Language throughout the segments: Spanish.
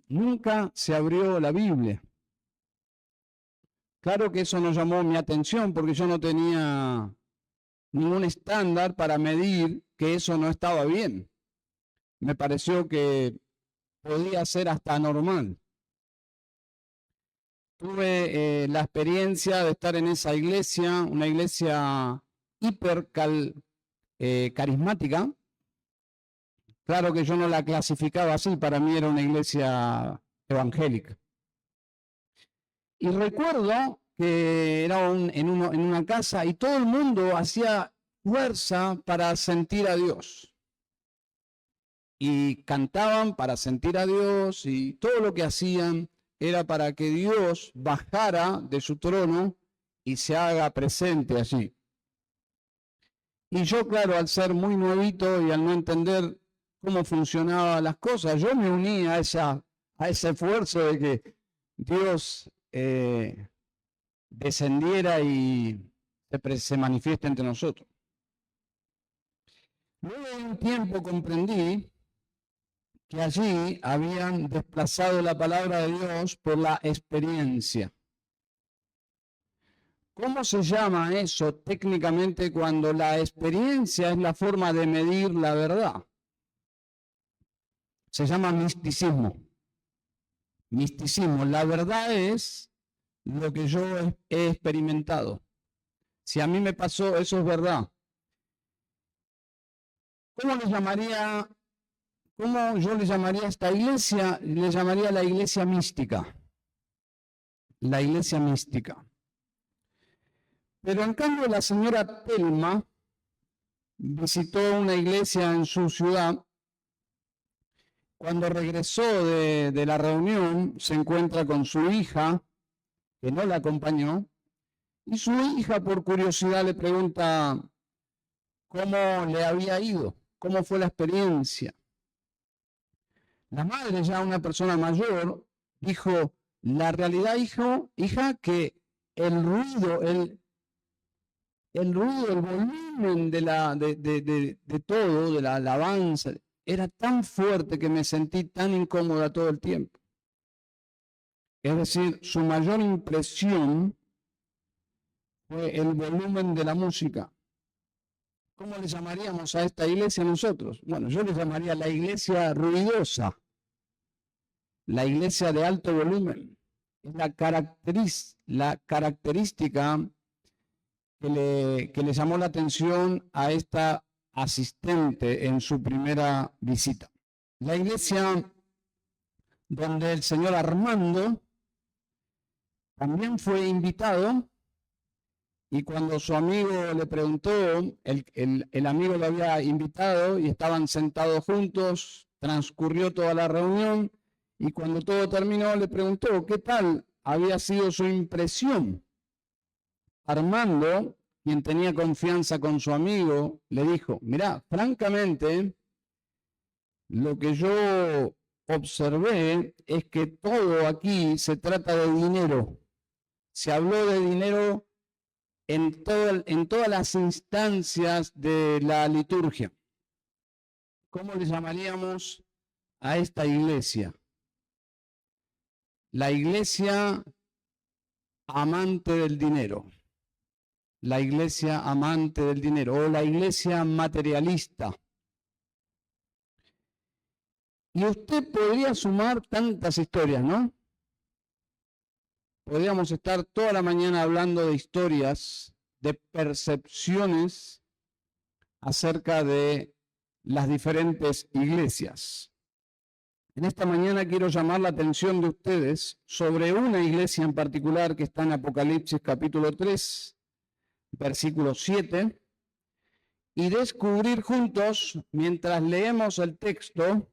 nunca se abrió la Biblia. Claro que eso no llamó mi atención porque yo no tenía ningún estándar para medir que eso no estaba bien. Me pareció que podía ser hasta normal. Tuve la experiencia de estar en esa iglesia, una iglesia hiper carismática. Claro que yo no la clasificaba así, para mí era una iglesia evangélica. Y recuerdo que era en una casa y todo el mundo hacía fuerza para sentir a Dios. Y cantaban para sentir a Dios y todo lo que hacían era para que Dios bajara de su trono y se haga presente allí. Y yo, claro, al ser muy nuevito y al no entender cómo funcionaban las cosas, yo me uní a ese esfuerzo de que Dios descendiera y se manifieste entre nosotros. Luego de un tiempo comprendí que allí habían desplazado la palabra de Dios por la experiencia. ¿Cómo se llama eso técnicamente cuando la experiencia es la forma de medir la verdad? Se llama misticismo. Misticismo. La verdad es lo que yo he experimentado. Si a mí me pasó, eso es verdad. ¿Cómo yo le llamaría a esta iglesia? Le llamaría la iglesia mística. La iglesia mística. Pero en cambio la señora Telma visitó una iglesia en su ciudad. Cuando regresó de la reunión, se encuentra con su hija, que no la acompañó, y su hija, por curiosidad, le pregunta cómo le había ido, cómo fue la experiencia. La madre, ya una persona mayor, dijo, la realidad, hija, que el ruido, el volumen de todo, de la alabanza, era tan fuerte que me sentí tan incómoda todo el tiempo. Es decir, su mayor impresión fue el volumen de la música. ¿Cómo le llamaríamos a esta iglesia nosotros? Bueno, yo le llamaría la iglesia ruidosa, la iglesia de alto volumen. Es la característica que le llamó la atención a esta asistente en su primera visita. La iglesia donde el señor Armando también fue invitado, y cuando su amigo le preguntó, el amigo lo había invitado y estaban sentados juntos, transcurrió toda la reunión y cuando todo terminó le preguntó qué tal había sido su impresión. Armando, quien tenía confianza con su amigo, le dijo, mirá, francamente, lo que yo observé es que todo aquí se trata de dinero. Se habló de dinero en todas las instancias de la liturgia. ¿Cómo le llamaríamos a esta iglesia? La iglesia amante del dinero. La iglesia amante del dinero o la iglesia materialista. Y usted podría sumar tantas historias, ¿no? Podríamos estar toda la mañana hablando de historias, de percepciones acerca de las diferentes iglesias. En esta mañana quiero llamar la atención de ustedes sobre una iglesia en particular que está en Apocalipsis capítulo 3, versículo 7, y descubrir juntos, mientras leemos el texto,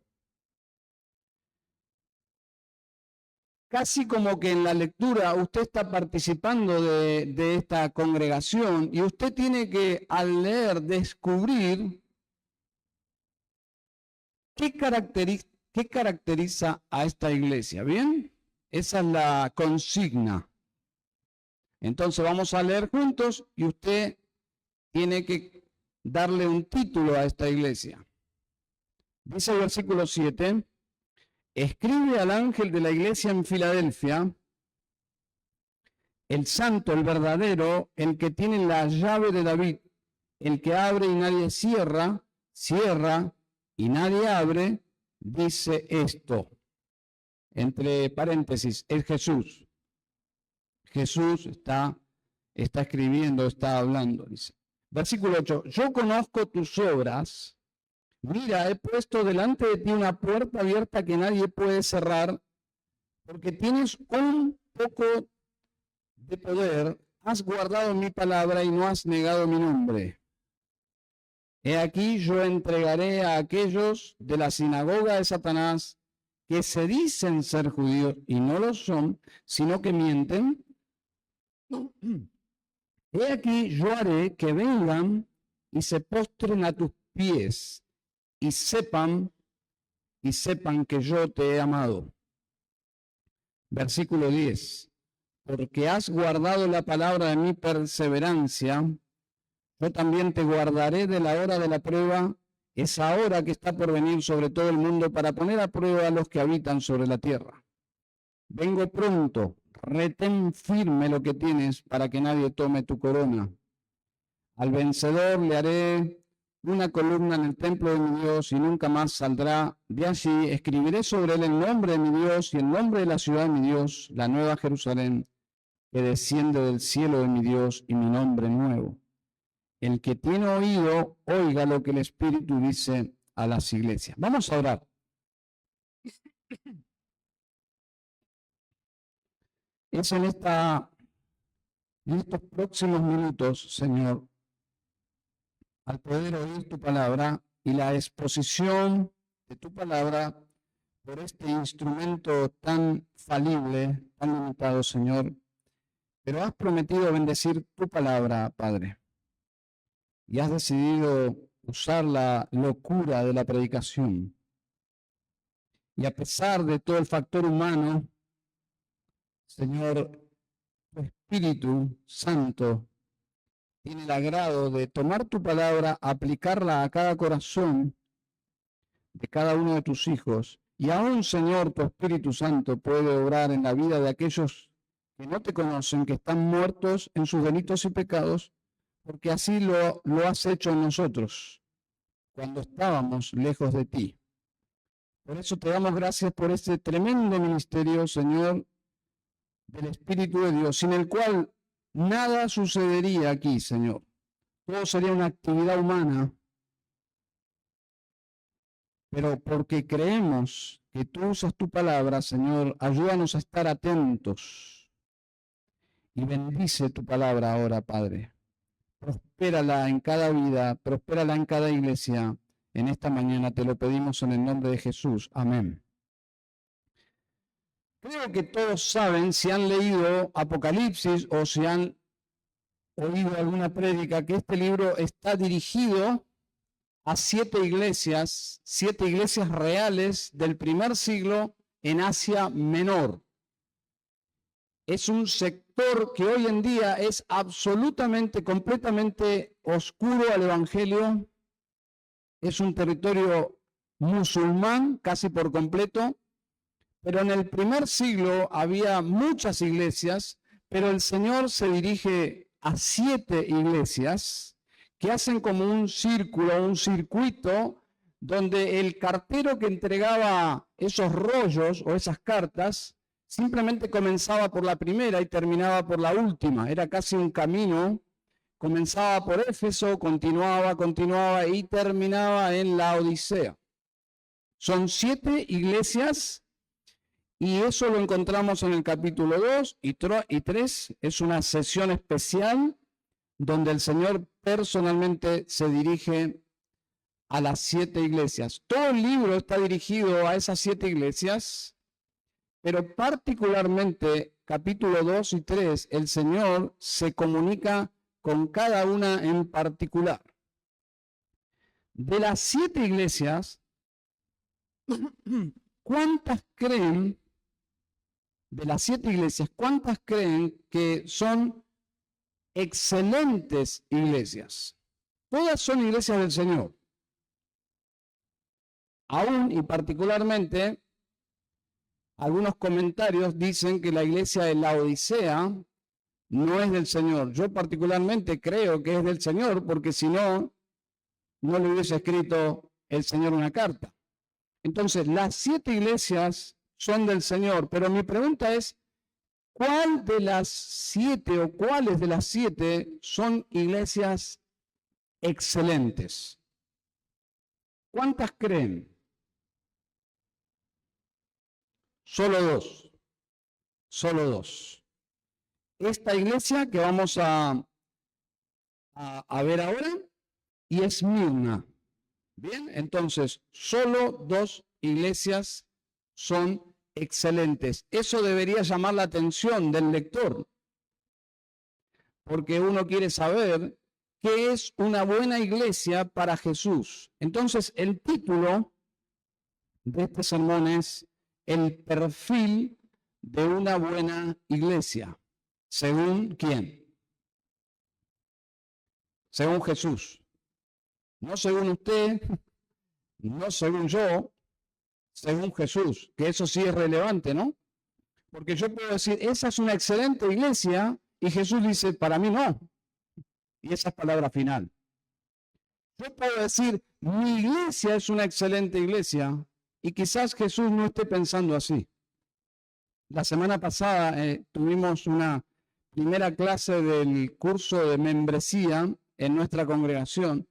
casi como que en la lectura usted está participando de esta congregación y usted tiene que, al leer, descubrir qué caracteriza a esta iglesia. ¿Bien? Esa es la consigna. Entonces vamos a leer juntos y usted tiene que darle un título a esta iglesia. Dice el versículo 7. escribe al ángel de la iglesia en Filadelfia, el santo, el verdadero, el que tiene la llave de David, el que abre y nadie cierra, cierra y nadie abre, dice esto. Entre paréntesis, es Jesús. Jesús está escribiendo, está hablando, dice. Versículo 8, yo conozco tus obras. Mira, he puesto delante de ti una puerta abierta que nadie puede cerrar, porque tienes un poco de poder, has guardado mi palabra y no has negado mi nombre. He aquí yo entregaré a aquellos de la sinagoga de Satanás que se dicen ser judíos y no lo son, sino que mienten. He aquí yo haré que vengan y se postren a tus pies y sepan que yo te he amado. Versículo 10. Porque has guardado la palabra de mi perseverancia, yo también te guardaré de la hora de la prueba, esa hora que está por venir sobre todo el mundo para poner a prueba a los que habitan sobre la tierra. Vengo pronto, retén firme lo que tienes para que nadie tome tu corona. Al vencedor le haré una columna en el templo de mi Dios y nunca más saldrá de allí. Escribiré sobre él el nombre de mi Dios y el nombre de la ciudad de mi Dios, la nueva Jerusalén, que desciende del cielo de mi Dios, y mi nombre nuevo. El que tiene oído, oiga lo que el Espíritu dice a las iglesias. Vamos a orar. Es en estos próximos minutos, Señor, al poder oír tu palabra y la exposición de tu palabra por este instrumento tan falible, tan limitado, Señor, pero has prometido bendecir tu palabra, Padre, y has decidido usar la locura de la predicación. Y a pesar de todo el factor humano, Señor, tu Espíritu Santo tiene el agrado de tomar tu palabra, aplicarla a cada corazón de cada uno de tus hijos. Y aún, Señor, tu Espíritu Santo puede obrar en la vida de aquellos que no te conocen, que están muertos en sus delitos y pecados, porque así lo has hecho en nosotros, cuando estábamos lejos de ti. Por eso te damos gracias por este tremendo ministerio, Señor, del Espíritu de Dios, sin el cual nada sucedería aquí, Señor. Todo sería una actividad humana, pero porque creemos que tú usas tu palabra, Señor, ayúdanos a estar atentos y bendice tu palabra ahora, Padre. Prospérala en cada vida, prospérala en cada iglesia. En esta mañana te lo pedimos en el nombre de Jesús. Amén. Creo que todos saben, si han leído Apocalipsis o si han oído alguna prédica, que este libro está dirigido a 7 iglesias reales del primer siglo en Asia Menor. Es un sector que hoy en día es absolutamente, completamente oscuro al Evangelio. Es un territorio musulmán casi por completo, pero en el primer siglo había muchas iglesias, pero el Señor se dirige a 7 iglesias que hacen como un círculo, un circuito, donde el cartero que entregaba esos rollos o esas cartas simplemente comenzaba por la primera y terminaba por la última. Era casi un camino. Comenzaba por Éfeso, continuaba y terminaba en la Odisea. Son 7 iglesias y eso lo encontramos en el capítulo 2 y 3. Es una sesión especial donde el Señor personalmente se dirige a las 7 iglesias. Todo el libro está dirigido a esas 7 iglesias, pero particularmente capítulo 2 y 3, el Señor se comunica con cada una en particular. De las 7 iglesias, ¿cuántas creen, de las 7 iglesias, cuántas creen que son excelentes iglesias? Todas son iglesias del Señor. Aún y particularmente, Algunos comentarios dicen que la iglesia de Laodicea no es del Señor. Yo particularmente creo que es del Señor, porque si no, no le hubiese escrito el Señor una carta. Entonces, las 7 iglesias son del Señor, pero mi pregunta es, ¿cuál de las 7 o cuáles de las 7 son iglesias excelentes? ¿Cuántas creen? Solo 2. Solo 2. Esta iglesia que vamos a ver ahora y Esmirna. Bien, entonces, solo 2 iglesias son excelentes. Eso debería llamar la atención del lector, porque uno quiere saber qué es una buena iglesia para Jesús. Entonces, el título de este sermón es El perfil de una buena iglesia. ¿Según quién? Según Jesús. No según usted, no según yo, según Jesús, que eso sí es relevante, ¿no? Porque yo puedo decir, esa es una excelente iglesia, y Jesús dice, para mí no. Y esa es palabra final. Yo puedo decir, mi iglesia es una excelente iglesia, y quizás Jesús no esté pensando así. La semana pasada tuvimos una primera clase del curso de membresía en nuestra congregación,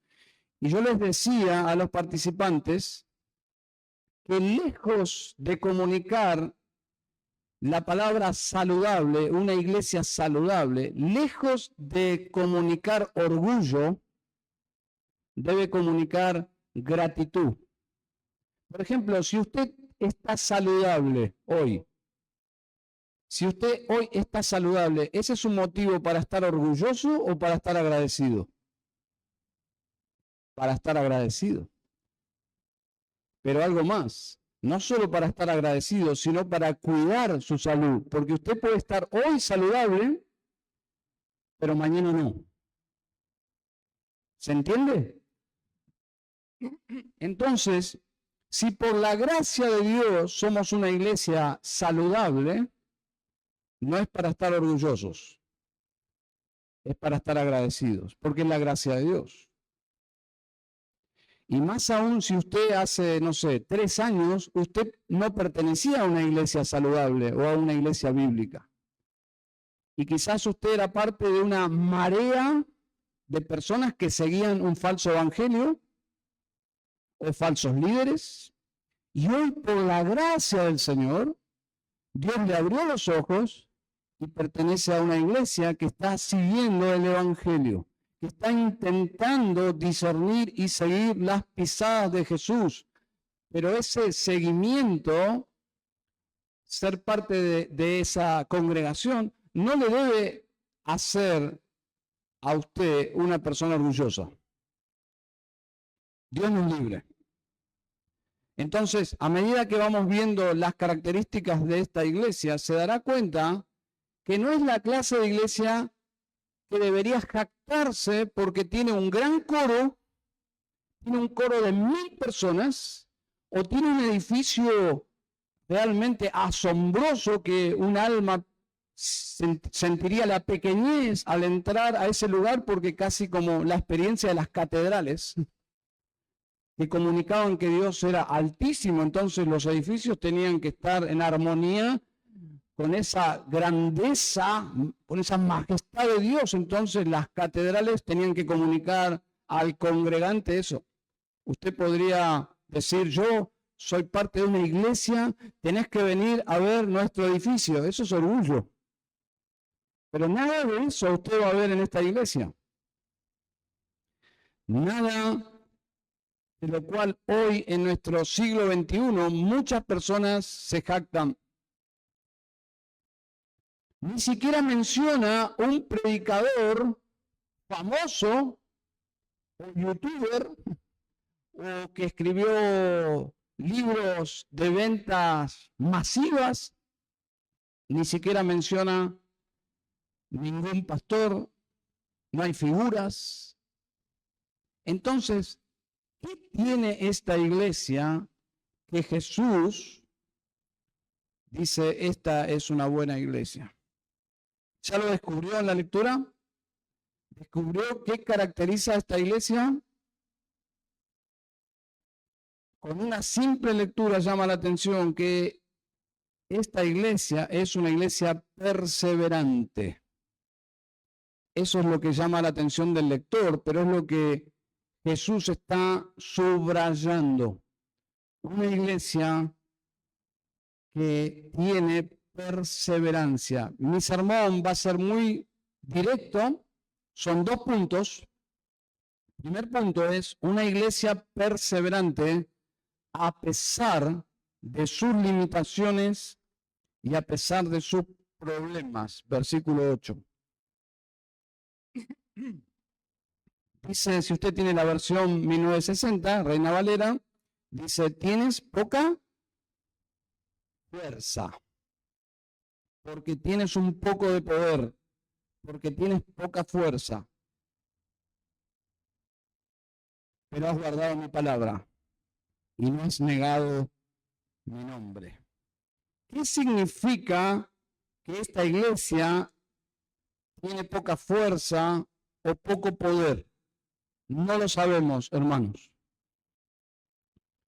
y yo les decía a los participantes que lejos de comunicar la palabra saludable, una iglesia saludable, lejos de comunicar orgullo, debe comunicar gratitud. Por ejemplo, si usted está saludable hoy, si usted hoy está saludable, ¿ese es un motivo para estar orgulloso o para estar agradecido? Para estar agradecido. Pero algo más, no solo para estar agradecido, sino para cuidar su salud, porque usted puede estar hoy saludable, pero mañana no. ¿Se entiende? Entonces, si por la gracia de Dios somos una iglesia saludable, no es para estar orgullosos, es para estar agradecidos, porque es la gracia de Dios. Y más aún si usted hace, no sé, 3 años, usted no pertenecía a una iglesia saludable o a una iglesia bíblica. Y quizás usted era parte de una marea de personas que seguían un falso evangelio o falsos líderes. Y hoy, por la gracia del Señor, Dios le abrió los ojos y pertenece a una iglesia que está siguiendo el evangelio, que está intentando discernir y seguir las pisadas de Jesús. Pero ese seguimiento, ser parte de esa congregación, no le debe hacer a usted una persona orgullosa. Dios nos libre. Entonces, a medida que vamos viendo las características de esta iglesia, se dará cuenta que no es la clase de iglesia que debería jactarse porque tiene un gran coro, tiene un coro de 1000 personas, o tiene un edificio realmente asombroso que un alma sentiría la pequeñez al entrar a ese lugar, porque casi como la experiencia de las catedrales, que comunicaban que Dios era altísimo, entonces los edificios tenían que estar en armonía con esa grandeza, con esa majestad de Dios. Entonces las catedrales tenían que comunicar al congregante eso. Usted podría decir, yo soy parte de una iglesia, tenés que venir a ver nuestro edificio. Eso es orgullo. Pero nada de eso usted va a ver en esta iglesia. Nada de lo cual hoy en nuestro siglo XXI muchas personas se jactan. Ni siquiera menciona un predicador famoso o youtuber o que escribió libros de ventas masivas. Ni siquiera menciona ningún pastor, no hay figuras. Entonces, ¿qué tiene esta iglesia que Jesús dice, esta es una buena iglesia. ¿Ya lo descubrió en la lectura? ¿Descubrió qué caracteriza a esta iglesia? Con una simple lectura llama la atención que esta iglesia es una iglesia perseverante. Eso es lo que llama la atención del lector, pero es lo que Jesús está subrayando. Una iglesia que tiene perseverancia. Mi sermón va a ser muy directo. Son 2 puntos. El primer punto es una iglesia perseverante a pesar de sus limitaciones y a pesar de sus problemas. Versículo 8. Dice, si usted tiene la versión 1960, Reina Valera, dice, tienes poca fuerza, porque tienes un poco de poder, porque tienes poca fuerza, pero has guardado mi palabra y no has negado mi nombre. ¿Qué significa que esta iglesia tiene poca fuerza o poco poder? No lo sabemos, hermanos.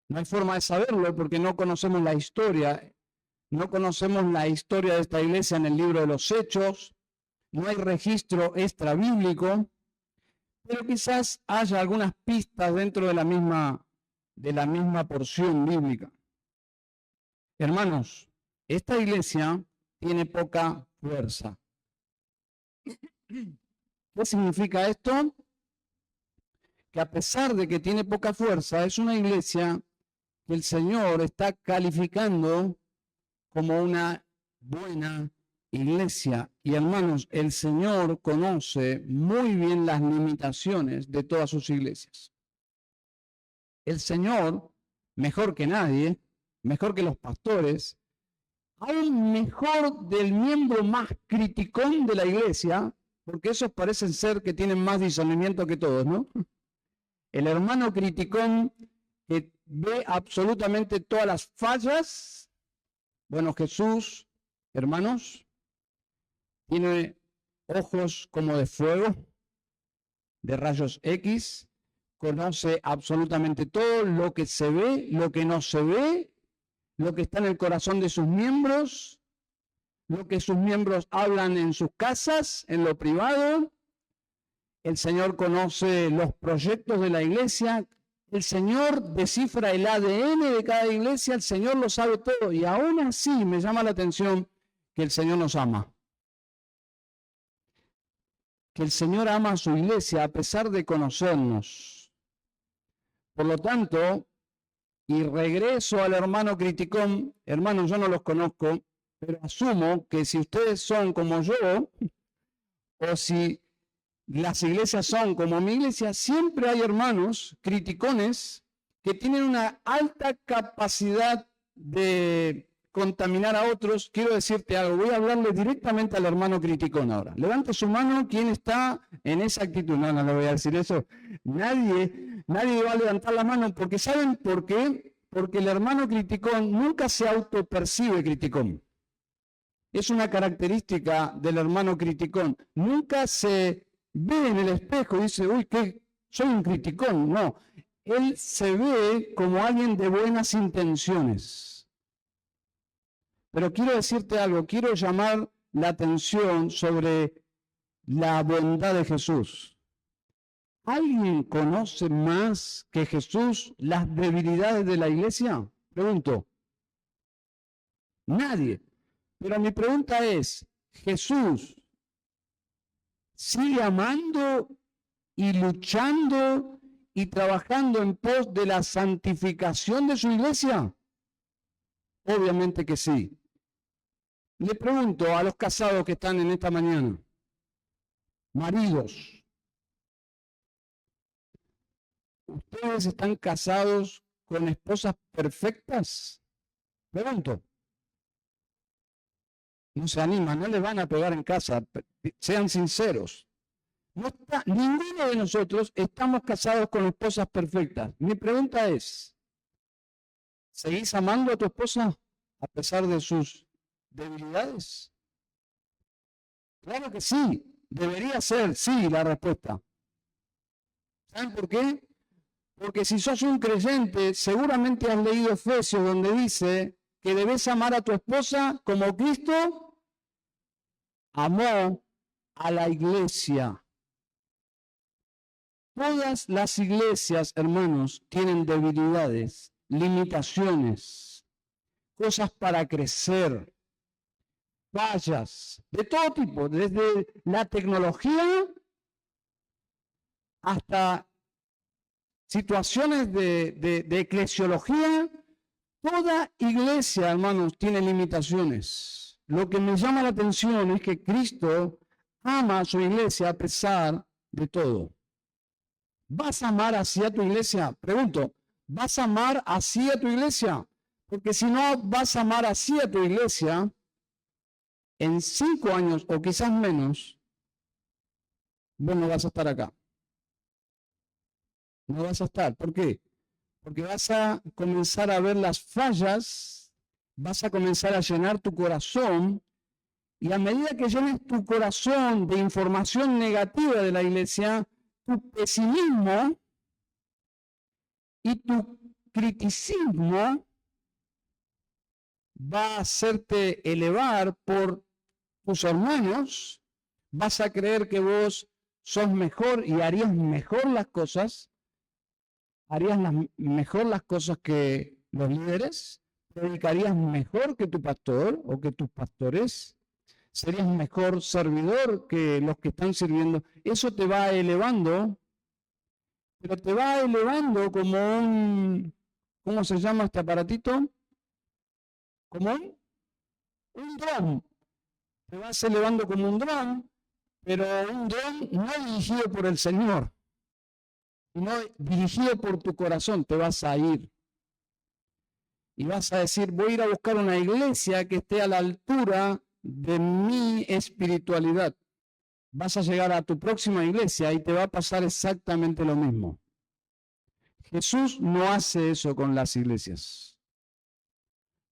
No hay forma de saberlo porque no conocemos la historia. No conocemos la historia de esta iglesia en el libro de los Hechos. No hay registro extrabíblico. Pero quizás haya algunas pistas dentro de la misma porción bíblica. Hermanos, esta iglesia tiene poca fuerza. ¿Qué significa esto? Que a pesar de que tiene poca fuerza, es una iglesia que el Señor está calificando como una buena iglesia. Y hermanos, el Señor conoce muy bien las limitaciones de todas sus iglesias. El Señor, mejor que nadie, mejor que los pastores, aún mejor del miembro más criticón de la iglesia, porque esos parecen ser que tienen más discernimiento que todos, ¿no? El hermano criticón que ve absolutamente todas las fallas. Bueno, Jesús, hermanos, tiene ojos como de fuego, de rayos X, conoce absolutamente todo, lo que se ve, lo que no se ve, lo que está en el corazón de sus miembros, lo que sus miembros hablan en sus casas, en lo privado. El Señor conoce los proyectos de la iglesia. El Señor descifra el ADN de cada iglesia. El Señor lo sabe todo. Y aún así me llama la atención que el Señor nos ama. Que el Señor ama a su iglesia a pesar de conocernos. Por lo tanto, y regreso al hermano criticón, hermanos, yo no los conozco, pero asumo que si ustedes son como yo, o si las iglesias son como mi iglesia, siempre hay hermanos criticones que tienen una alta capacidad de contaminar a otros. Quiero decirte algo, voy a hablarle directamente al hermano criticón ahora. Levante su mano, ¿quién está en esa actitud? No, no le voy a decir eso. Nadie va a levantar la mano, porque ¿saben por qué? Porque el hermano criticón nunca se autopercibe criticón. Es una característica del hermano criticón. Nunca se ve en el espejo y dice, uy, que soy un criticón. No, él se ve como alguien de buenas intenciones. Pero quiero decirte algo, quiero llamar la atención sobre la bondad de Jesús. ¿Alguien conoce más que Jesús las debilidades de la iglesia? Pregunto. Nadie. Pero mi pregunta es, ¿Jesús sigue amando y luchando y trabajando en pos de la santificación de su iglesia? Obviamente que sí. Le pregunto a los casados que están en esta mañana, maridos, ¿ustedes están casados con esposas perfectas? Pregunto. No se animan, no les van a pegar en casa, sean sinceros. Ninguno de nosotros estamos casados con esposas perfectas. Mi pregunta es, ¿seguís amando a tu esposa a pesar de sus debilidades? Claro que sí, debería ser sí la respuesta. ¿Saben por qué? Porque si sos un creyente, seguramente has leído Efesios donde dice que debes amar a tu esposa como Cristo amó a la iglesia. Todas las iglesias, hermanos, tienen debilidades, limitaciones, cosas para crecer, fallas, de todo tipo, desde la tecnología hasta situaciones de eclesiología. Toda iglesia, hermanos, tiene limitaciones. Lo que me llama la atención es que Cristo ama a su iglesia a pesar de todo. ¿Vas a amar así a tu iglesia? Pregunto, ¿vas a amar así a tu iglesia? Porque si no vas a amar así a tu iglesia, en 5 años o quizás menos, vos no vas a estar acá. No vas a estar. ¿Por qué? Porque vas a comenzar a ver las fallas, vas a comenzar a llenar tu corazón, y a medida que llenes tu corazón de información negativa de la iglesia, tu pesimismo y tu criticismo va a hacerte elevar por tus hermanos, vas a creer que vos sos mejor y harías mejor las cosas, mejor las cosas que los líderes, predicarías mejor que tu pastor o que tus pastores, serías mejor servidor que los que están sirviendo. Eso te va elevando, pero te va elevando como un, ¿cómo se llama este aparatito? Como un dron. Te vas elevando como un dron, pero un dron no dirigido por el Señor, sino dirigido por tu corazón. Te vas a ir y vas a decir, voy a ir a buscar una iglesia que esté a la altura de mi espiritualidad. Vas a llegar a tu próxima iglesia y te va a pasar exactamente lo mismo. Jesús no hace eso con las iglesias.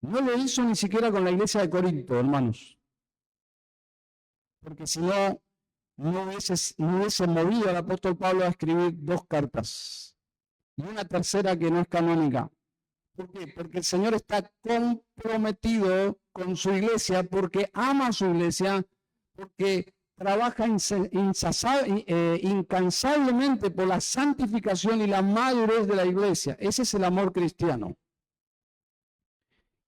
No lo hizo ni siquiera con la iglesia de Corinto, hermanos. Porque si no, no hubiese movido al apóstol Pablo a escribir 2 cartas. Y una tercera que no es canónica. ¿Por qué? Porque el Señor está comprometido con su iglesia, porque ama a su iglesia, porque trabaja incansablemente por la santificación y la madurez de la iglesia. Ese es el amor cristiano.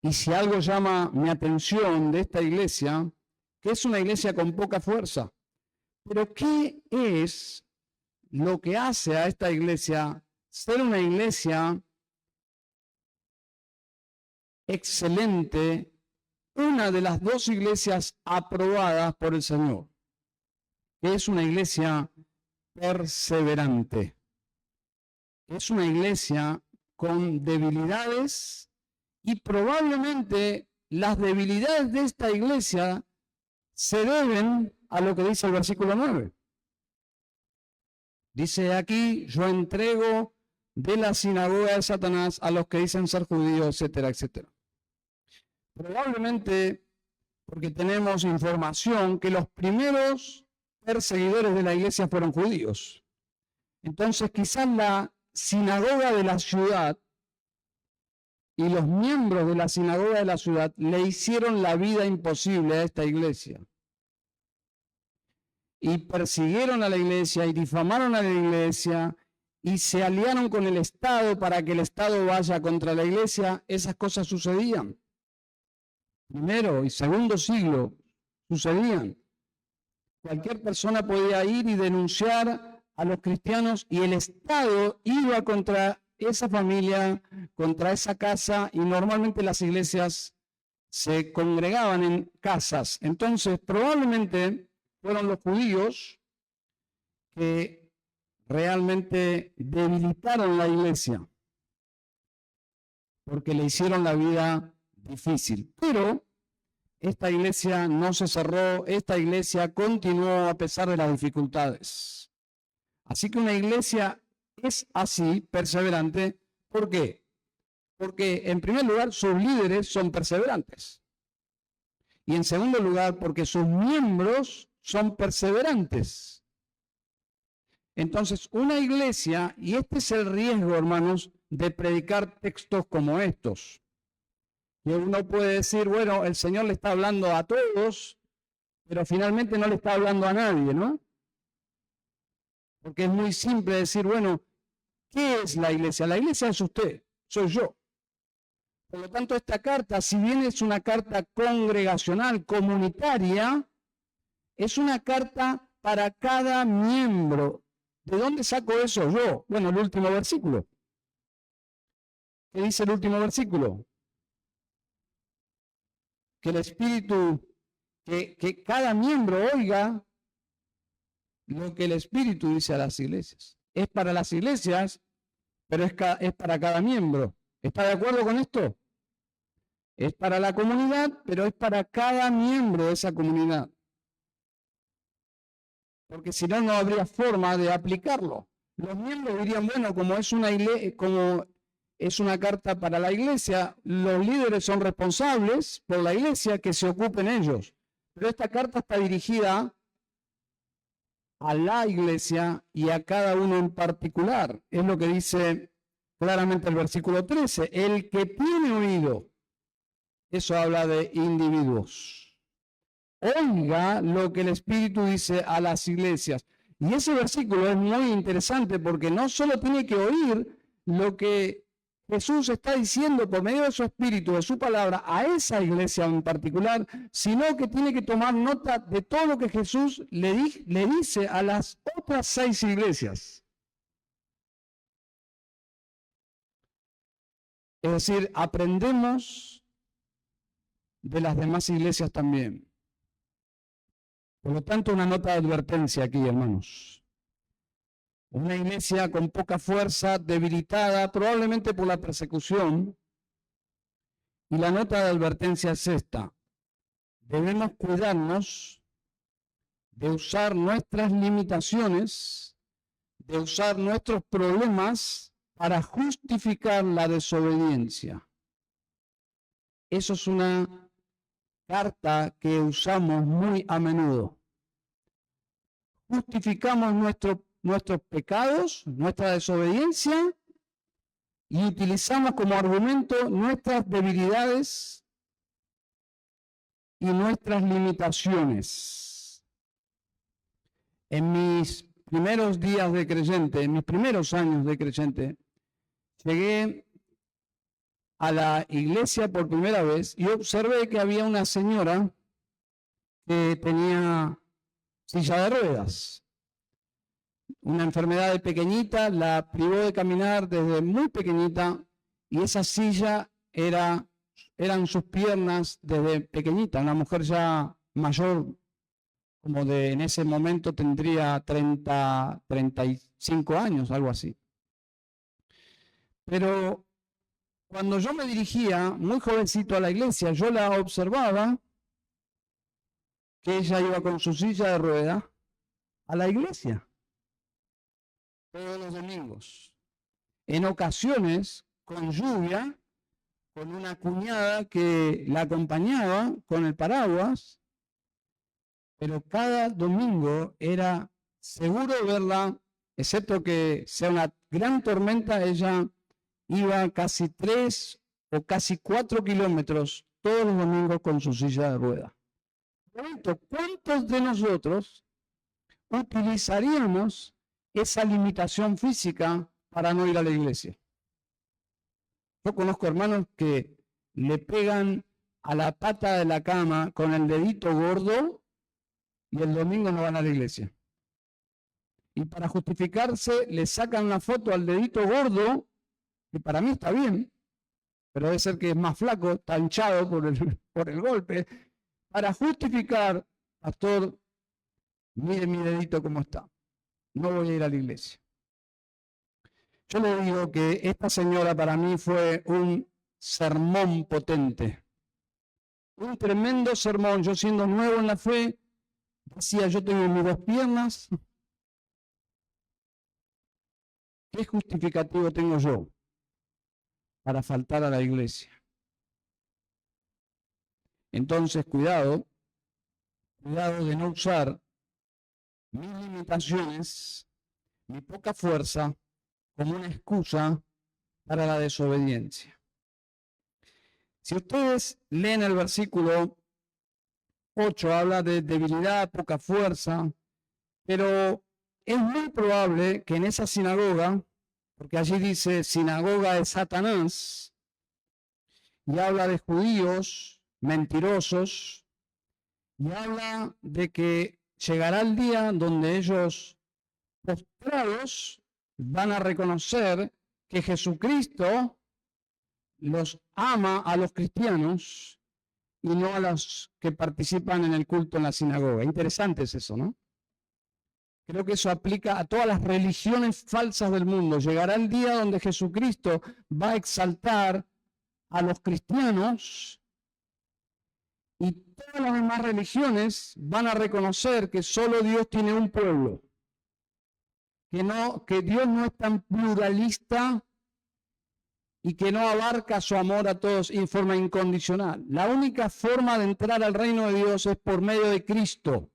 Y si algo llama mi atención de esta iglesia, que es una iglesia con poca fuerza, pero ¿qué es lo que hace a esta iglesia ser una iglesia excelente, una de las 2 iglesias aprobadas por el Señor, que es una iglesia perseverante? Es una iglesia con debilidades y probablemente las debilidades de esta iglesia se deben a lo que dice el versículo 9. Dice aquí, yo entrego de la sinagoga de Satanás a los que dicen ser judíos, etcétera, etcétera. Probablemente porque tenemos información que los primeros perseguidores de la iglesia fueron judíos. Entonces quizás la sinagoga de la ciudad y los miembros de la sinagoga de la ciudad le hicieron la vida imposible a esta iglesia. Y persiguieron a la iglesia y difamaron a la iglesia y se aliaron con el Estado para que el Estado vaya contra la iglesia. Esas cosas sucedían. Primero y segundo siglo sucedían. Cualquier persona podía ir y denunciar a los cristianos y el Estado iba contra esa familia, contra esa casa, y normalmente las iglesias se congregaban en casas. Entonces, probablemente fueron los judíos que realmente debilitaron la iglesia, porque le hicieron la vida difícil. Pero esta iglesia no se cerró, esta iglesia continuó a pesar de las dificultades. Así que una iglesia es así, perseverante. ¿Por qué? Porque en primer lugar sus líderes son perseverantes. Y en segundo lugar, porque sus miembros son perseverantes. Entonces, una iglesia, y este es el riesgo, hermanos, de predicar textos como estos. Y uno puede decir, bueno, el Señor le está hablando a todos, pero finalmente no le está hablando a nadie, ¿no? Porque es muy simple decir, bueno, ¿qué es la iglesia? La iglesia es usted, soy yo. Por lo tanto, esta carta, si bien es una carta congregacional, comunitaria, es una carta para cada miembro. ¿De dónde saco eso yo? Bueno, el último versículo. ¿Qué dice el último versículo? Que el Espíritu, que cada miembro oiga lo que el Espíritu dice a las iglesias. Es para las iglesias, pero es para cada miembro. ¿Está de acuerdo con esto? Es para la comunidad, pero es para cada miembro de esa comunidad. Porque si no, no habría forma de aplicarlo. Los miembros dirían, bueno, como es una carta para la iglesia, los líderes son responsables por la iglesia, que se ocupen ellos. Pero esta carta está dirigida a la iglesia y a cada uno en particular. Es lo que dice claramente el versículo 13. El que tiene oído, eso habla de individuos. Oiga lo que el Espíritu dice a las iglesias. Y ese versículo es muy interesante porque no solo tiene que oír lo que Jesús está diciendo por medio de su Espíritu, de su palabra, a esa iglesia en particular, sino que tiene que tomar nota de todo lo que Jesús le dice a las otras 6 iglesias. Es decir, aprendemos de las demás iglesias también. Por lo tanto, una nota de advertencia aquí, hermanos. Una iglesia con poca fuerza, debilitada, probablemente por la persecución. Y la nota de advertencia es esta. Debemos cuidarnos de usar nuestras limitaciones, de usar nuestros problemas para justificar la desobediencia. Eso es una carta que usamos muy a menudo. Justificamos nuestros pecados, nuestra desobediencia, y utilizamos como argumento nuestras debilidades y nuestras limitaciones. En mis primeros días de creyente, en mis primeros años de creyente, llegué a la iglesia por primera vez y observé que había una señora que tenía silla de ruedas. Una enfermedad de pequeñita, la privó de caminar desde muy pequeñita y esa silla eran sus piernas desde pequeñita. Una mujer ya mayor, como en ese momento tendría 35 años, algo así. Pero cuando yo me dirigía muy jovencito a la iglesia, yo la observaba que ella iba con su silla de ruedas a la iglesia todos los domingos. En ocasiones, con lluvia, con una cuñada que la acompañaba con el paraguas, pero cada domingo era seguro verla, excepto que sea una gran tormenta, ella iba casi 3 o casi 4 kilómetros todos los domingos con su silla de ruedas. ¿Cuántos de nosotros utilizaríamos esa limitación física para no ir a la iglesia? Yo conozco hermanos que le pegan a la pata de la cama con el dedito gordo y el domingo no van a la iglesia. Y para justificarse le sacan una foto al dedito gordo, que para mí está bien, pero debe ser que es más flaco, está hinchado por el golpe. Para justificar, pastor, mire mi dedito cómo está. No voy a ir a la iglesia. Yo le digo que esta señora para mí fue un sermón potente. Un tremendo sermón. Yo siendo nuevo en la fe, decía, yo tengo mis 2 piernas. ¿Qué justificativo tengo yo para faltar a la iglesia? Entonces, cuidado de no usar mis limitaciones, mi poca fuerza, como una excusa para la desobediencia. Si ustedes leen el versículo 8, habla de debilidad, poca fuerza, pero es muy probable que en esa sinagoga, porque allí dice sinagoga de Satanás, y habla de judíos mentirosos, y habla de que llegará el día donde ellos postrados van a reconocer que Jesucristo los ama a los cristianos y no a los que participan en el culto en la sinagoga. Interesante es eso, ¿no? Creo que eso aplica a todas las religiones falsas del mundo. Llegará el día donde Jesucristo va a exaltar a los cristianos y todas las demás religiones van a reconocer que solo Dios tiene un pueblo, que Dios no es tan pluralista y que no abarca su amor a todos en forma incondicional. La única forma de entrar al reino de Dios es por medio de Cristo.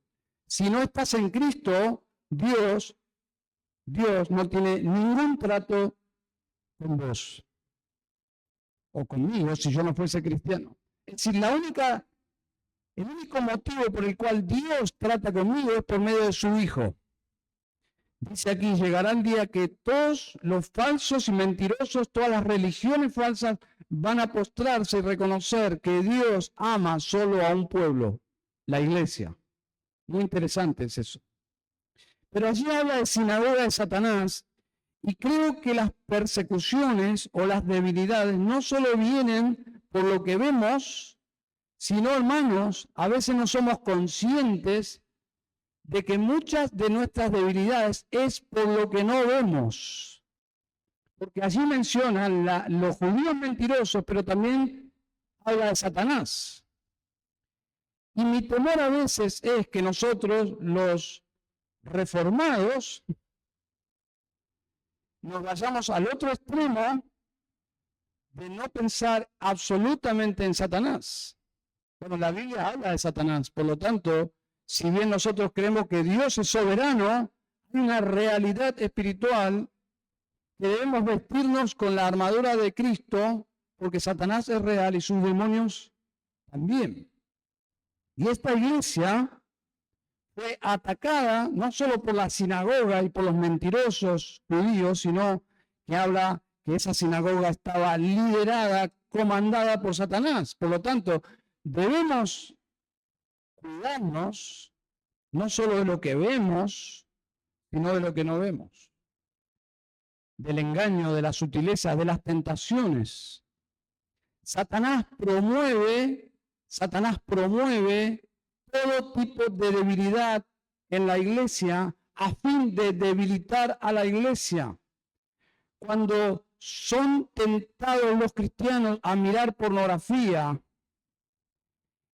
Si no estás en Cristo, Dios no tiene ningún trato con vos o conmigo si yo no fuese cristiano. Es decir, el único motivo por el cual Dios trata conmigo es por medio de su Hijo. Dice aquí, llegará el día que todos los falsos y mentirosos, todas las religiones falsas van a postrarse y reconocer que Dios ama solo a un pueblo, la iglesia. Muy interesante es eso. Pero allí habla de sinagoga de Satanás y creo que las persecuciones o las debilidades no solo vienen por lo que vemos, sino, hermanos, a veces no somos conscientes de que muchas de nuestras debilidades es por lo que no vemos. Porque allí mencionan los judíos mentirosos, pero también habla de Satanás. Y mi temor a veces es que nosotros, los reformados, nos vayamos al otro extremo de no pensar absolutamente en Satanás. Bueno, la Biblia habla de Satanás, por lo tanto, si bien nosotros creemos que Dios es soberano, hay una realidad espiritual que debemos vestirnos con la armadura de Cristo, porque Satanás es real y sus demonios también. Y esta iglesia fue atacada no solo por la sinagoga y por los mentirosos judíos, sino que habla que esa sinagoga estaba liderada, comandada por Satanás. Por lo tanto, debemos cuidarnos no solo de lo que vemos, sino de lo que no vemos. Del engaño, de la sutileza, de las tentaciones. Satanás promueve todo tipo de debilidad en la iglesia a fin de debilitar a la iglesia. Cuando son tentados los cristianos a mirar pornografía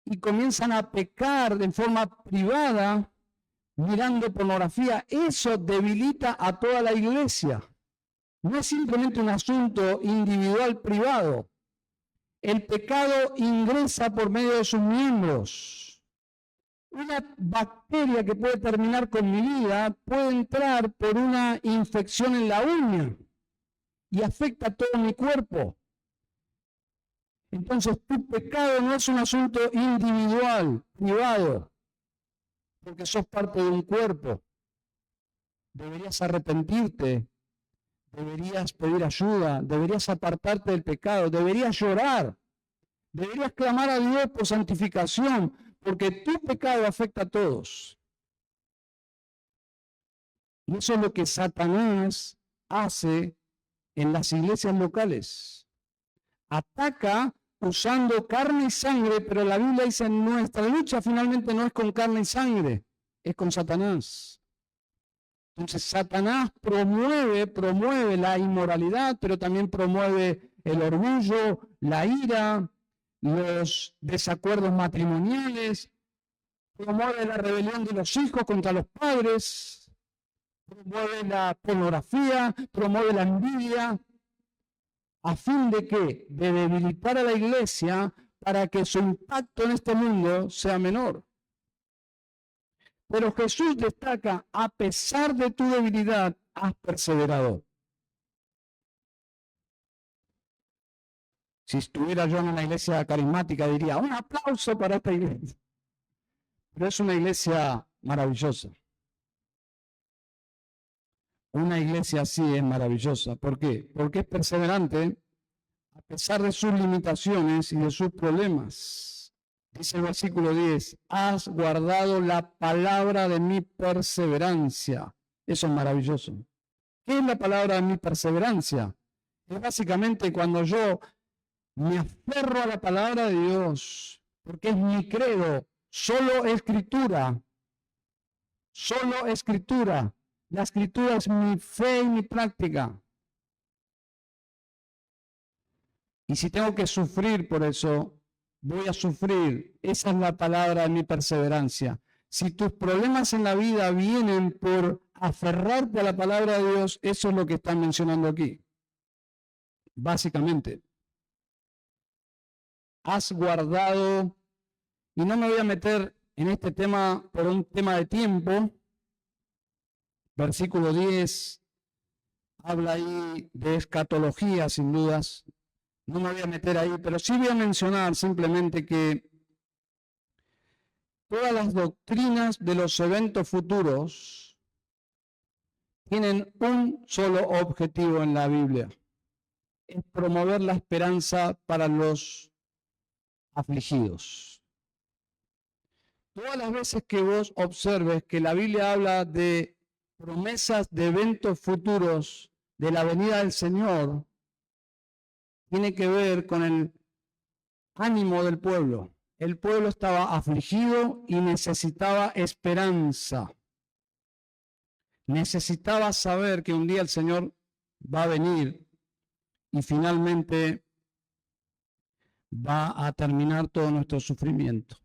y comienzan a pecar de forma privada mirando pornografía, eso debilita a toda la iglesia. No es simplemente un asunto individual privado. El pecado ingresa por medio de sus miembros. Una bacteria que puede terminar con mi vida puede entrar por una infección en la uña y afecta a todo mi cuerpo. Entonces, tu pecado no es un asunto individual, privado, porque sos parte de un cuerpo. Deberías arrepentirte, deberías pedir ayuda, deberías apartarte del pecado, deberías llorar, deberías clamar a Dios por santificación, porque tu pecado afecta a todos. Y eso es lo que Satanás hace en las iglesias locales. Ataca usando carne y sangre, pero la Biblia dice, nuestra lucha finalmente no es con carne y sangre, es con Satanás. Entonces Satanás promueve la inmoralidad, pero también promueve el orgullo, la ira, los desacuerdos matrimoniales, promueve la rebelión de los hijos contra los padres, promueve la pornografía, promueve la envidia, a fin de que, de debilitar a la iglesia para que su impacto en este mundo sea menor. Pero Jesús destaca, a pesar de tu debilidad, has perseverado. Si estuviera yo en una iglesia carismática, diría, un aplauso para esta iglesia. Pero es una iglesia maravillosa. Una iglesia así es maravillosa. ¿Por qué? Porque es perseverante a pesar de sus limitaciones y de sus problemas. Dice el versículo 10, has guardado la palabra de mi perseverancia. Eso es maravilloso. ¿Qué es la palabra de mi perseverancia? Es básicamente cuando yo me aferro a la palabra de Dios, porque es mi credo, solo escritura. Solo escritura. La escritura es mi fe y mi práctica. Y si tengo que sufrir por eso, voy a sufrir. Esa es la palabra de mi perseverancia. Si tus problemas en la vida vienen por aferrarte a la palabra de Dios, eso es lo que están mencionando aquí. Básicamente. Has guardado, y no me voy a meter en este tema por un tema de tiempo. Versículo 10 habla ahí de escatología, sin dudas. No me voy a meter ahí, pero sí voy a mencionar simplemente que todas las doctrinas de los eventos futuros tienen un solo objetivo en la Biblia: es promover la esperanza para los afligidos. Todas las veces que vos observes que la Biblia habla de promesas de eventos futuros de la venida del Señor, tiene que ver con el ánimo del pueblo. El pueblo estaba afligido y necesitaba esperanza. Necesitaba saber que un día el Señor va a venir y finalmente va a terminar todo nuestro sufrimiento.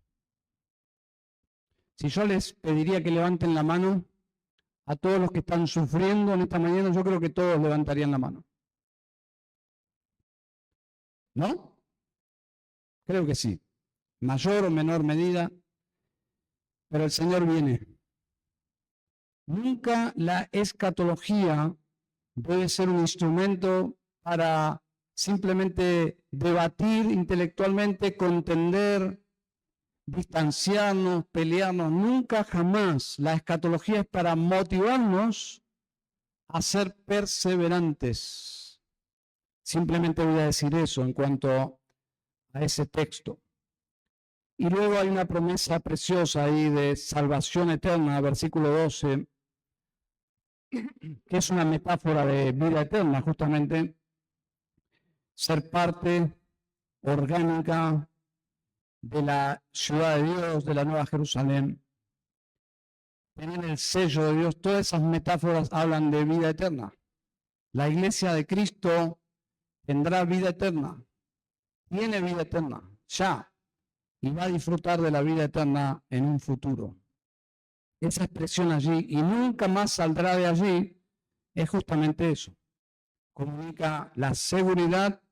Si yo les pediría que levanten la mano a todos los que están sufriendo en esta mañana, yo creo que todos levantarían la mano. ¿No? Creo que sí. Mayor o menor medida, pero el Señor viene. Nunca la escatología debe ser un instrumento para simplemente debatir intelectualmente, contender, distanciarnos, pelearnos. Nunca, jamás. La escatología es para motivarnos a ser perseverantes. Simplemente voy a decir eso en cuanto a ese texto. Y luego hay una promesa preciosa ahí de salvación eterna, versículo 12, que es una metáfora de vida eterna, justamente. Ser parte orgánica de la ciudad de Dios, de la Nueva Jerusalén. Tener el sello de Dios, todas esas metáforas hablan de vida eterna. La iglesia de Cristo tendrá vida eterna, tiene vida eterna, ya, y va a disfrutar de la vida eterna en un futuro. Esa expresión allí, y nunca más saldrá de allí, es justamente eso. Comunica la seguridad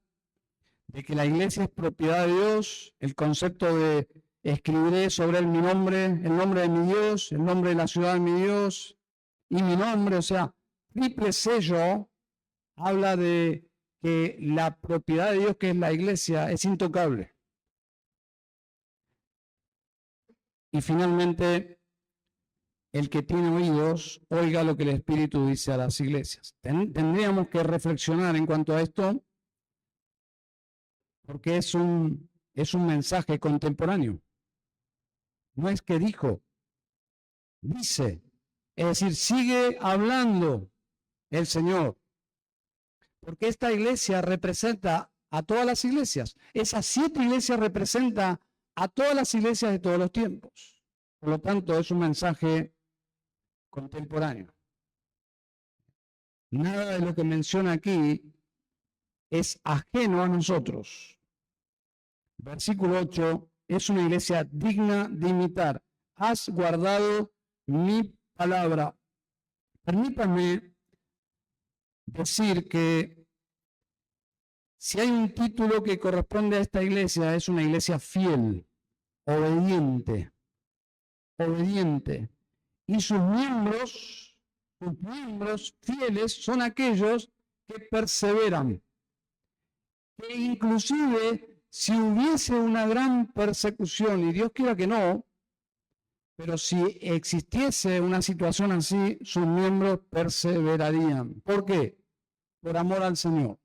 de que la iglesia es propiedad de Dios, el concepto de escribiré sobre él mi nombre, el nombre de mi Dios, el nombre de la ciudad de mi Dios y mi nombre, o sea, triple sello, habla de que la propiedad de Dios, que es la iglesia, es intocable. Y finalmente, el que tiene oídos, oiga lo que el Espíritu dice a las iglesias. Tendríamos que reflexionar en cuanto a esto, porque es un mensaje contemporáneo. No es que dijo, dice. Es decir, sigue hablando el Señor. Porque esta iglesia representa a todas las iglesias. Esas 7 iglesias representan a todas las iglesias de todos los tiempos. Por lo tanto, es un mensaje contemporáneo. Nada de lo que menciona aquí es ajeno a nosotros. Versículo 8, es una iglesia digna de imitar. Has guardado mi palabra. Permítanme decir que Si hay un título que corresponde a esta iglesia, es una iglesia fiel, obediente, obediente. Y sus miembros fieles son aquellos que perseveran. Que inclusive si hubiese una gran persecución, y Dios quiera que no, pero si existiese una situación así, sus miembros perseverarían. ¿Por qué? Por amor al Señor.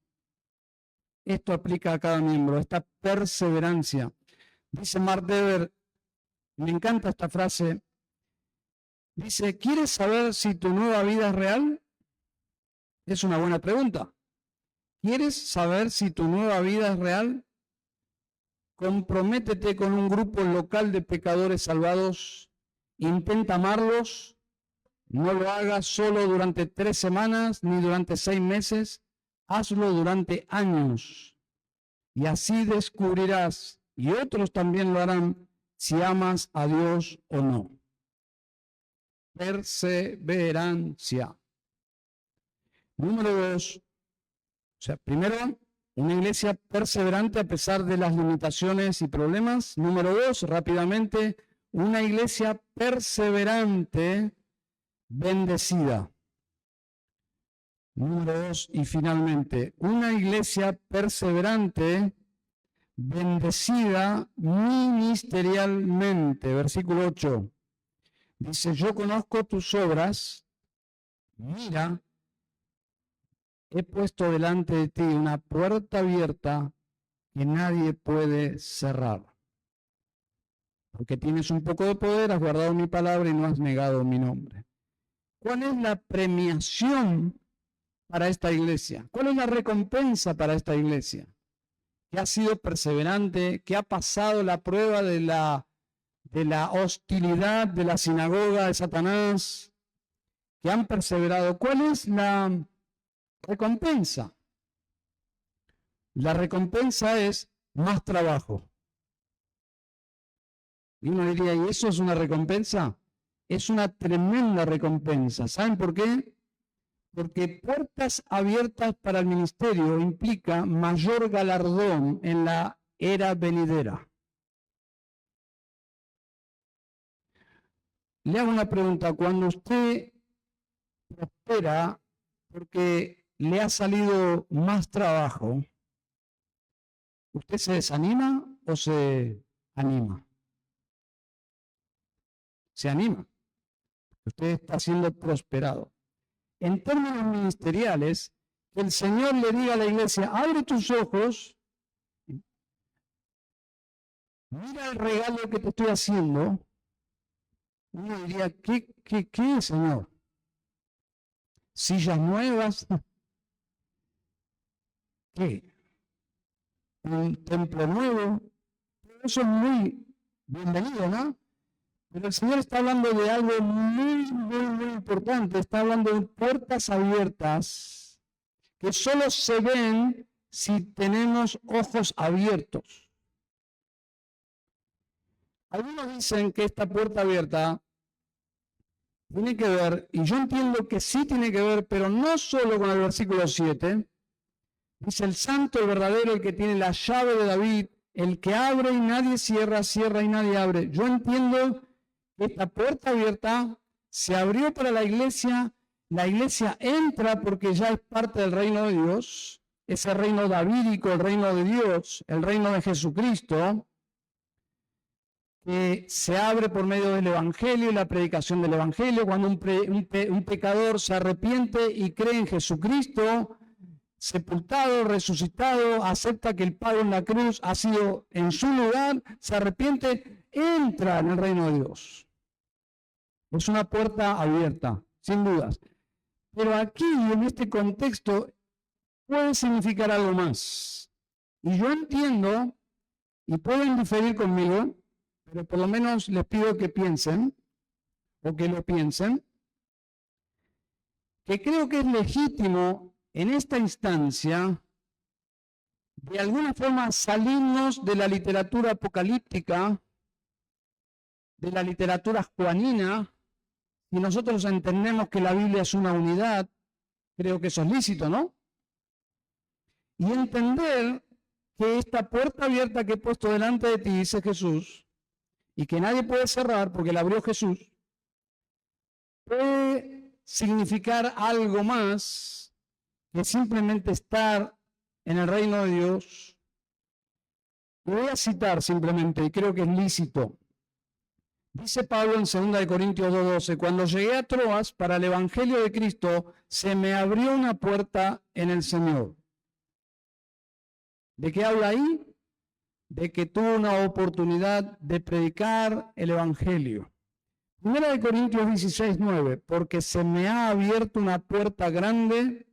Esto aplica a cada miembro, esta perseverancia. Dice Mark Dever, me encanta esta frase, dice, ¿quieres saber si tu nueva vida es real? Es una buena pregunta. ¿Quieres saber si tu nueva vida es real? Comprométete con un grupo local de pecadores salvados. Intenta amarlos. No lo hagas solo durante 3 semanas ni durante 6 meses. Hazlo durante años. Y así descubrirás, y otros también lo harán, si amas a Dios o no. Perseverancia. Número 2. O sea, primero, una iglesia perseverante a pesar de las limitaciones y problemas. Número 2, rápidamente, una iglesia perseverante, bendecida. Número 2, y finalmente, una iglesia perseverante, bendecida ministerialmente. Versículo 8. Dice, yo conozco tus obras, mira, he puesto delante de ti una puerta abierta que nadie puede cerrar. Porque tienes un poco de poder, has guardado mi palabra y no has negado mi nombre. ¿Cuál es la premiación para esta iglesia? ¿Cuál es la recompensa para esta iglesia? Que ha sido perseverante, que ha pasado la prueba de la hostilidad de la sinagoga de Satanás, que han perseverado. ¿Cuál es la recompensa? La recompensa es más trabajo. Y uno diría, ¿y eso es una recompensa? Es una tremenda recompensa. ¿Saben por qué? Porque puertas abiertas para el ministerio implica mayor galardón en la era venidera. Le hago una pregunta. Cuando usted prospera porque le ha salido más trabajo, ¿usted se desanima o se anima? Se anima. Usted está siendo prosperado. En términos ministeriales, que el Señor le diga a la iglesia, abre tus ojos, mira el regalo que te estoy haciendo. Uno diría, ¿qué, Señor? Sillas nuevas. ¿Qué? Un templo nuevo. Eso es muy bienvenido, ¿no? Pero el Señor está hablando de algo muy importante. Está hablando de puertas abiertas que solo se ven si tenemos ojos abiertos. Algunos dicen que esta puerta abierta tiene que ver, y yo entiendo que sí tiene que ver, pero no solo con el versículo 7. Dice el santo, el verdadero, el que tiene la llave de David, el que abre y nadie cierra, cierra y nadie abre. Yo entiendo que esta puerta abierta se abrió para la iglesia entra porque ya es parte del reino de Dios, ese reino davídico, el reino de Dios, el reino de Jesucristo, que se abre por medio del Evangelio y la predicación del Evangelio. Cuando un pecador se arrepiente y cree en Jesucristo, sepultado, resucitado, acepta que el pago en la cruz ha sido en su lugar, se arrepiente, entra en el reino de Dios. Es una puerta abierta, sin dudas. Pero aquí, en este contexto, puede significar algo más. Y yo entiendo, y pueden diferir conmigo, pero por lo menos les pido que piensen, o que lo piensen, que creo que es legítimo en esta instancia, de alguna forma, salirnos de la literatura apocalíptica, de la literatura juanina, y nosotros entendemos que la Biblia es una unidad, creo que eso es lícito, ¿no? y entender que esta puerta abierta que he puesto delante de ti, dice Jesús, y que nadie puede cerrar porque la abrió Jesús, puede significar algo más que simplemente estar en el reino de Dios. Voy a citar simplemente, y creo que es lícito. Dice Pablo en 2 Corintios 2:12, cuando llegué a Troas para el Evangelio de Cristo, se me abrió una puerta en el Señor. ¿De qué habla ahí? De que tuvo una oportunidad de predicar el Evangelio. 1 Corintios 16:9, porque se me ha abierto una puerta grande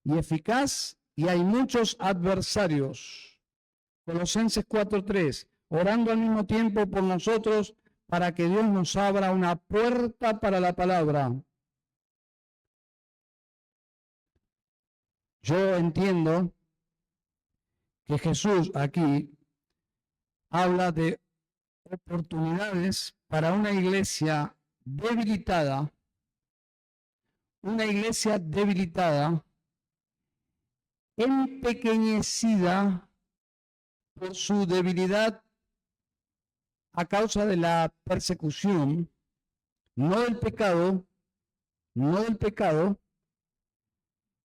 y eficaz y hay muchos adversarios. Colosenses 4:3, orando al mismo tiempo por nosotros para que Dios nos abra una puerta para la palabra. Yo entiendo que Jesús aquí habla de oportunidades para una iglesia debilitada, empequeñecida por su debilidad a causa de la persecución, no del pecado,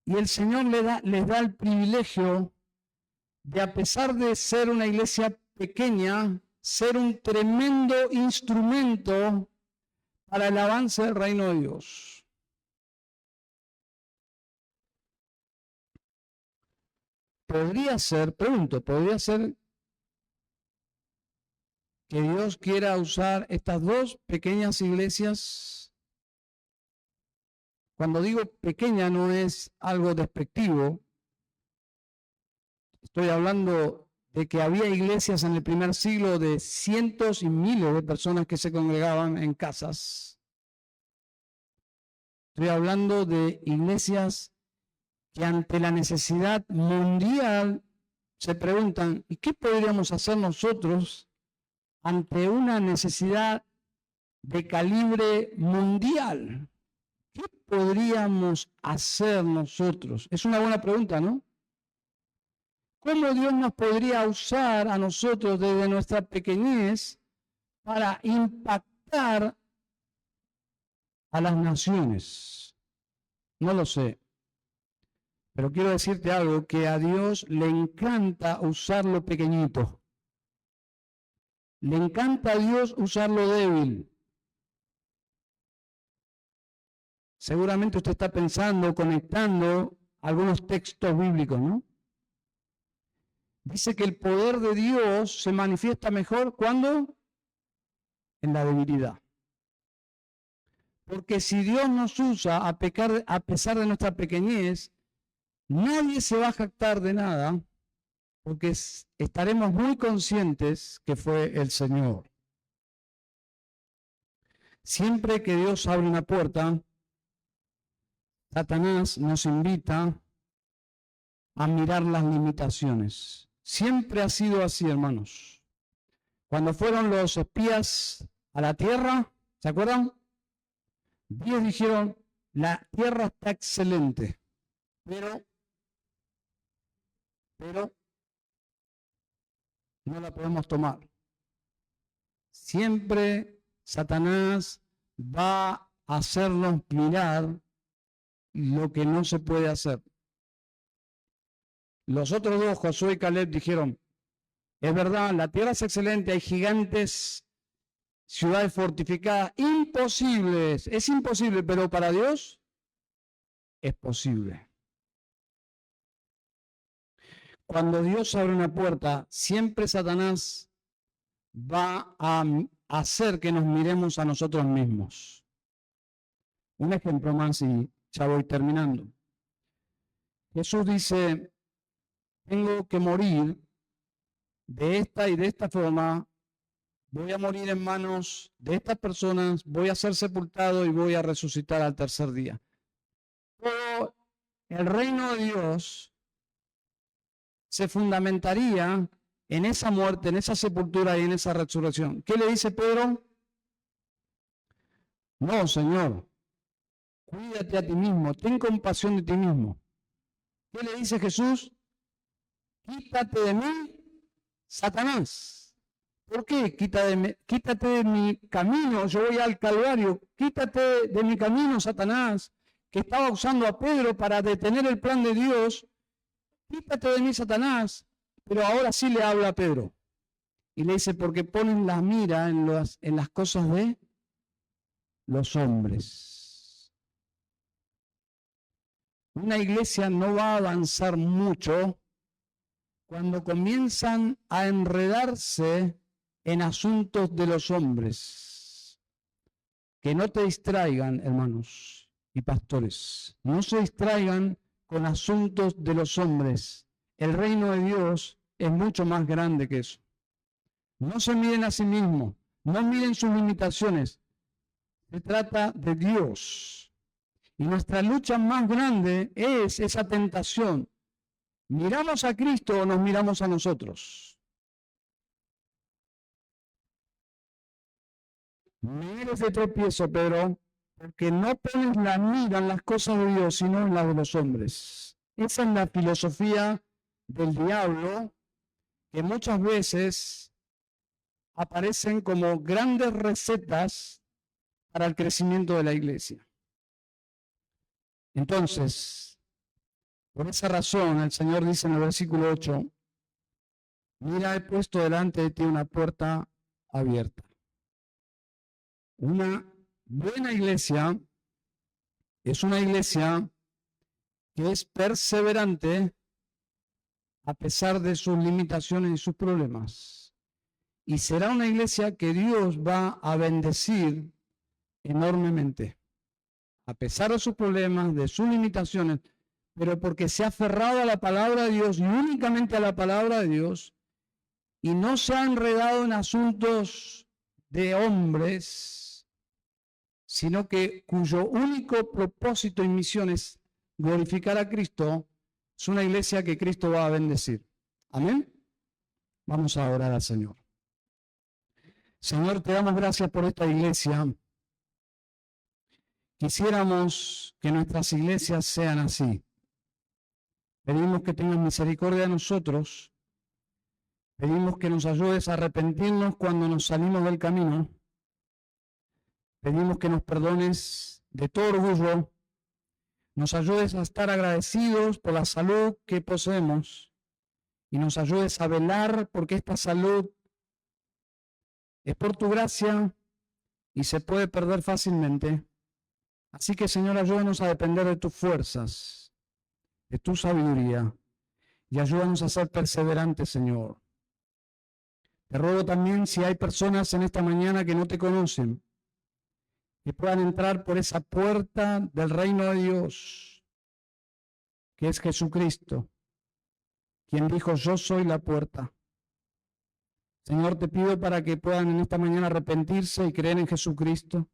y el Señor les da el privilegio de, a pesar de ser una iglesia pequeña, ser un tremendo instrumento para el avance del reino de Dios. Podría ser que Dios quiera usar estas dos pequeñas iglesias. Cuando digo pequeña no es algo despectivo. Estoy hablando de que había iglesias en el primer siglo de cientos y miles de personas que se congregaban en casas. Estoy hablando de iglesias que ante la necesidad mundial se preguntan, ¿y qué podríamos hacer nosotros ante una necesidad de calibre mundial? ¿Qué podríamos hacer nosotros? Es una buena pregunta, ¿no? ¿Cómo Dios nos podría usar a nosotros desde nuestra pequeñez para impactar a las naciones? No lo sé. Pero quiero decirte algo, que a Dios le encanta usar lo pequeñito. Le encanta a Dios usar lo débil. Seguramente usted está pensando, conectando algunos textos bíblicos, ¿no? Dice que el poder de Dios se manifiesta mejor cuando en la debilidad. Porque si Dios nos usa a pesar de nuestra pequeñez, nadie se va a jactar de nada, porque estaremos muy conscientes que fue el Señor. Siempre que Dios abre una puerta, Satanás nos invita a mirar las limitaciones. Siempre ha sido así, hermanos. Cuando fueron los espías a la tierra, ¿se acuerdan? 10 dijeron, la tierra está excelente, pero no la podemos tomar. Siempre Satanás va a hacernos mirar lo que no se puede hacer. Los otros dos, Josué y Caleb, dijeron, es verdad, la tierra es excelente, hay gigantes, ciudades fortificadas, imposibles, es imposible, pero para Dios es posible. Cuando Dios abre una puerta, siempre Satanás va a hacer que nos miremos a nosotros mismos. Un ejemplo más y ya voy terminando. Jesús dice, tengo que morir de esta y de esta forma, voy a morir en manos de estas personas, voy a ser sepultado y voy a resucitar al tercer día. Todo el reino de Dios se fundamentaría en esa muerte, en esa sepultura y en esa resurrección. ¿Qué le dice Pedro? No, Señor, cuídate a ti mismo, ten compasión de ti mismo. ¿Qué le dice Jesús? quítate de mí, Satanás. ¿Por qué? Quítate de mi camino, yo voy al Calvario, quítate de mi camino, Satanás, que estaba usando a Pedro para detener el plan de Dios. Quítate de mí, Satanás. Pero ahora sí le habla a Pedro. Y le dice, porque ponen la mira en las cosas de los hombres. Una iglesia no va a avanzar mucho cuando comienzan a enredarse en asuntos de los hombres. Que no te distraigan, hermanos y pastores. No se distraigan con asuntos de los hombres. El reino de Dios es mucho más grande que eso. No se miren a sí mismos, no miren sus limitaciones. Se trata de Dios. Y nuestra lucha más grande es esa tentación. ¿Miramos a Cristo o nos miramos a nosotros? No eres de tropiezo, Pedro, porque no pones la mira en las cosas de Dios, sino en las de los hombres. Esa es la filosofía del diablo, que muchas veces aparecen como grandes recetas para el crecimiento de la iglesia. Entonces, por esa razón, el Señor dice en el versículo 8, mira, he puesto delante de ti una puerta abierta. Una buena iglesia es una iglesia que es perseverante a pesar de sus limitaciones y sus problemas. Y será una iglesia que Dios va a bendecir enormemente, a pesar de sus problemas, de sus limitaciones, pero porque se ha aferrado a la palabra de Dios y únicamente a la palabra de Dios, y no se ha enredado en asuntos de hombres, sino que cuyo único propósito y misión es glorificar a Cristo, es una iglesia que Cristo va a bendecir. Amén. Vamos a orar al Señor. Señor, te damos gracias por esta iglesia. Quisiéramos que nuestras iglesias sean así. Pedimos que tengas misericordia de nosotros. Pedimos que nos ayudes a arrepentirnos cuando nos salimos del camino. Pedimos que nos perdones de todo orgullo. Nos ayudes a estar agradecidos por la salud que poseemos. Y nos ayudes a velar porque esta salud es por tu gracia y se puede perder fácilmente. Así que, Señor, ayúdanos a depender de tus fuerzas, de tu sabiduría, y ayúdanos a ser perseverantes, Señor. Te ruego también, si hay personas en esta mañana que no te conocen, que puedan entrar por esa puerta del reino de Dios, que es Jesucristo, quien dijo, yo soy la puerta. Señor, te pido para que puedan en esta mañana arrepentirse y creer en Jesucristo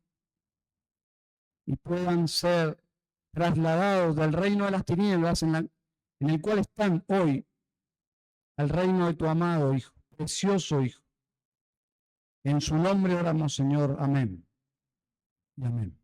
y puedan ser trasladados del reino de las tinieblas en el cual están hoy al reino de tu amado Hijo, precioso Hijo. En su nombre oramos, Señor. Amén. Y amén.